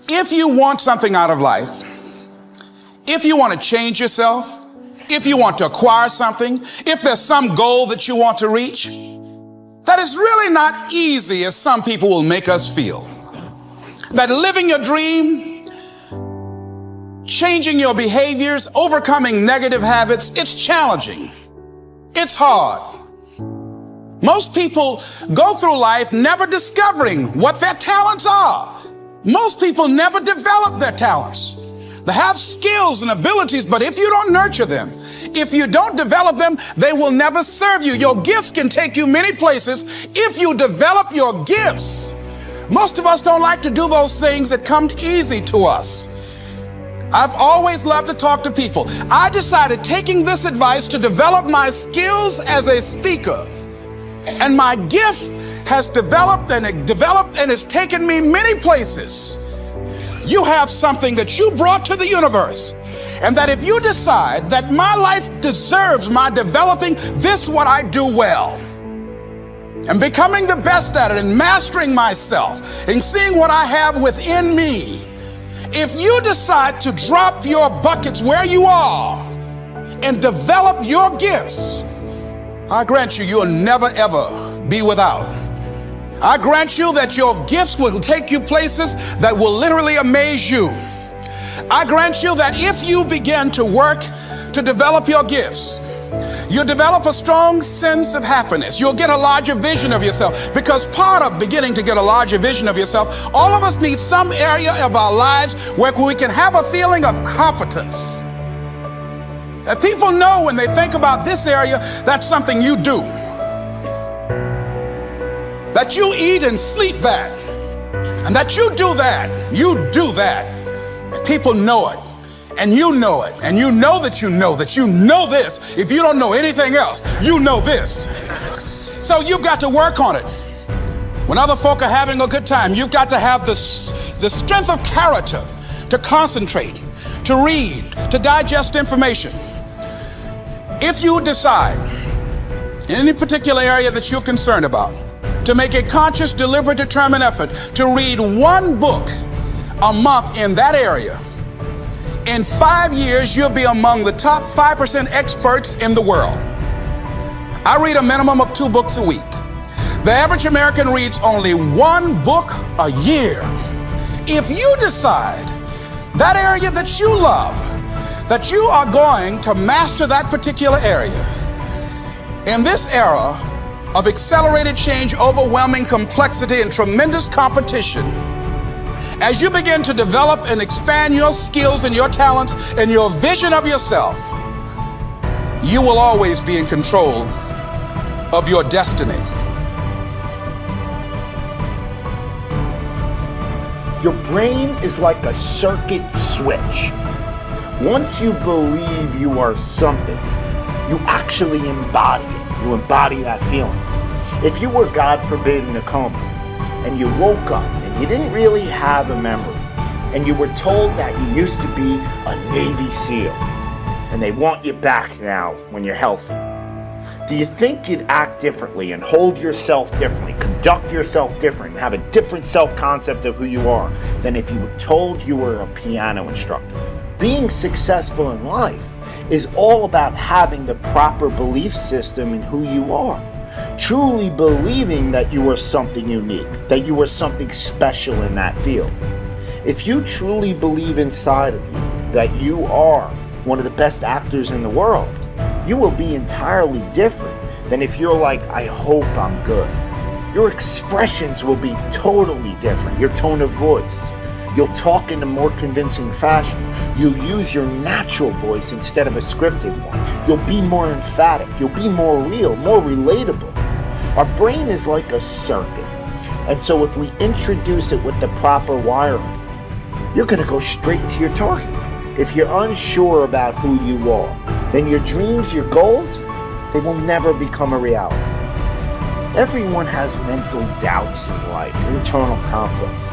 If you want something out of life, if you want to change yourself, if you want to acquire something, if there's some goal that you want to reach, that is really not easy as some people will make us feel. That living your dream, changing your behaviors, overcoming negative habits, it's challenging. It's hard. Most people go through life never discovering what their talents are. Most people never develop their talents. They have skills and abilities, but if you don't nurture them, if you don't develop them, they will never serve you. Your gifts can take you many places if you develop your gifts. Most of us don't like to do those things that come easy to us. I've always loved to talk to people. I decided, taking this advice, to develop my skills as a speaker. And my gift has developed and it's taken me many places. You have something that you brought to the universe, and that if you decide that my life deserves my developing this, what I do well, and becoming the best at it, and mastering myself, and seeing what I have within me, if you decide to drop your buckets where you are and develop your gifts, I grant you, you'll never ever be without. I grant you that your gifts will take you places that will literally amaze you. I grant you that if you begin to work to develop your gifts, you'll develop a strong sense of happiness. You'll get a larger vision of yourself, because part of beginning to get a larger vision of yourself, all of us need some area of our lives where we can have a feeling of competence. That people know when they think about this area, that's something you do. That you eat and sleep that, and that you do that, and people know it, and you know it, and you know that you know this. If you don't know anything else, you know this. So you've got to work on it. When other folk are having a good time, you've got to have the strength of character to concentrate, to read, to digest information. If you decide in any particular area that you're concerned about, to make a conscious, deliberate, determined effort to read one book a month in that area, in 5 years, you'll be among the top 5% experts in the world. I read a minimum of 2 books a week. The average American reads only 1 book a year. If you decide that area that you love, that you are going to master that particular area, in this era of accelerated change, overwhelming complexity, and tremendous competition, as you begin to develop and expand your skills and your talents and your vision of yourself, you will always be in control of your destiny. Your brain is like a circuit switch. Once you believe you are something, you actually embody it. You embody that feeling. If you were, God forbid, in a coma, and you woke up and you didn't really have a memory, and you were told that you used to be a Navy SEAL, and they want you back now when you're healthy, do you think you'd act differently and hold yourself differently, conduct yourself different, and have a different self-concept of who you are than if you were told you were a piano instructor? Being successful in life is all about having the proper belief system in who you are. Truly believing that you are something unique, that you are something special in that field. If you truly believe inside of you that you are one of the best actors in the world, you will be entirely different than if you're like, I hope I'm good. Your expressions will be totally different. Your tone of voice. You'll talk in a more convincing fashion. You'll use your natural voice instead of a scripted one. You'll be more emphatic. You'll be more real, more relatable. Our brain is like a circuit. And so if we introduce it with the proper wiring, you're going to go straight to your target. If you're unsure about who you are, then your dreams, your goals, they will never become a reality. Everyone has mental doubts in life, internal conflicts.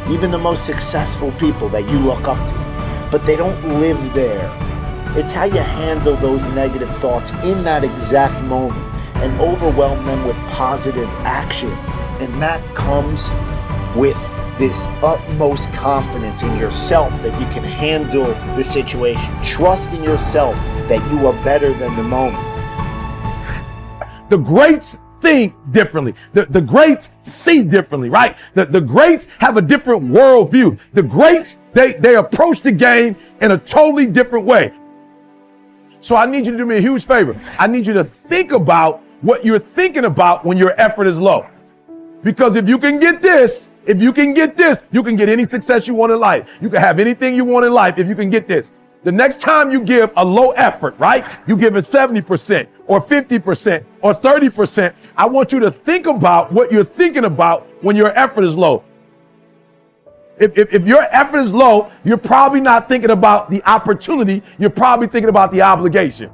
Even the most successful people that you look up to, but they don't live there. It's how you handle those negative thoughts in that exact moment and overwhelm them with positive action. And that comes with this utmost confidence in yourself that you can handle the situation. Trust in yourself that you are better than the moment. The greats think differently. The greats see differently, right? The greats have a different worldview. The greats, they approach the game in a totally different way. So I need you to do me a huge favor. I need you to think about what you're thinking about when your effort is low. Because if you can get this, you can get any success you want in life. You can have anything you want in life if you can get this. The next time you give a low effort, right? You give it 70% or 50% or 30%. I want you to think about what you're thinking about when your effort is low. If your effort is low, you're probably not thinking about the opportunity. You're probably thinking about the obligation.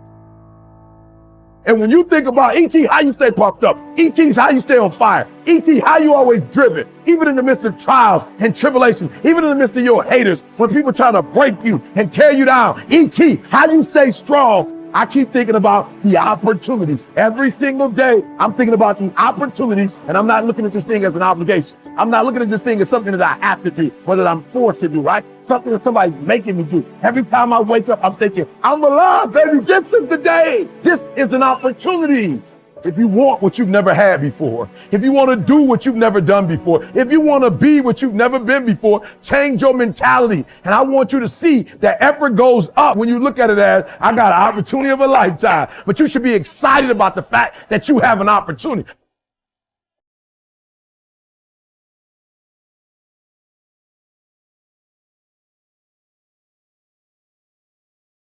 And when you think about E.T., how you stay pumped up, E.T.'s how you stay on fire, E.T., how you always driven, even in the midst of trials and tribulations, even in the midst of your haters, when people try to break you and tear you down, E.T., how you stay strong. I keep thinking about the opportunities. Every single day, I'm thinking about the opportunities, and I'm not looking at this thing as an obligation. I'm not looking at this thing as something that I have to do, whether I'm forced to do, right? Something that somebody's making me do. Every time I wake up, I'm thinking, I'm alive, baby, get some today. This is an opportunity. If you want what you've never had before, if you want to do what you've never done before, if you want to be what you've never been before, change your mentality. And I want you to see that effort goes up when you look at it as, I got an opportunity of a lifetime. But you should be excited about the fact that you have an opportunity.